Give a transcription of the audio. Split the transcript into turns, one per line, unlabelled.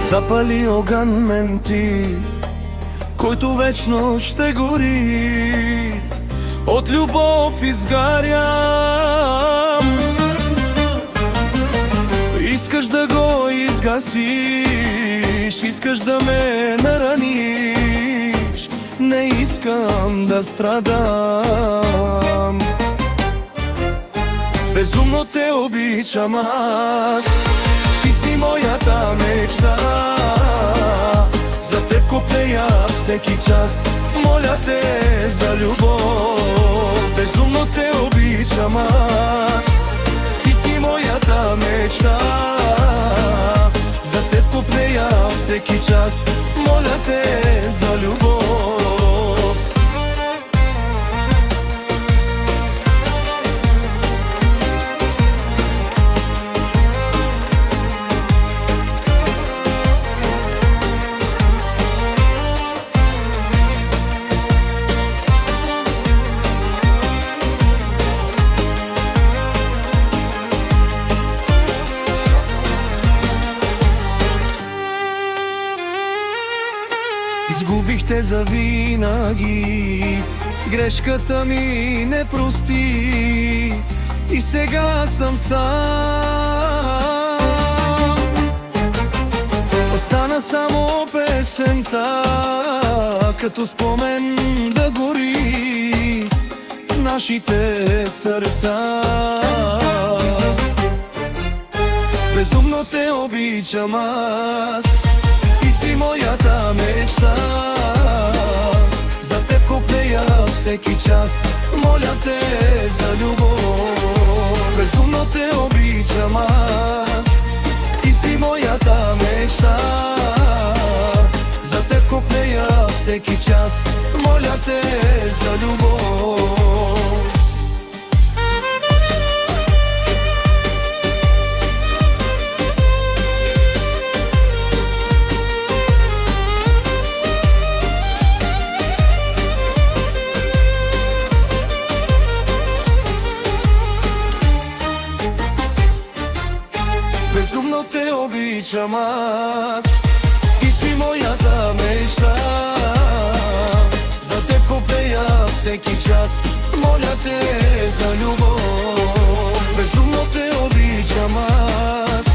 запали огън мен ти, който вечно ще гори. От любов изгарям, искаш да го изгасиш, искаш да ме нараниш. Не искам да страдам, безумно те обичам аз. Ти си моята мечта, за теб копнея всеки час. Моля те за любов, безумно те обичам аз. Ти си моята мечта, за теб копнея всеки час. Моля те за любов. Изгубих те завинаги, грешката ми не прости и сега съм сам. Остана само песента, като спомен да гори в нашите сърца. Безумно те обичам аз, ти си моята мечта, за теб копнея всеки час. Моля те за любов, безумно те обичам аз. Ти си моята мечта, за теб копнея всеки час. Моля те за любов. Безумно те обичам аз, ти си моята мечта, за теб копнея всеки час. Моля те за любов, безумно те обичам аз.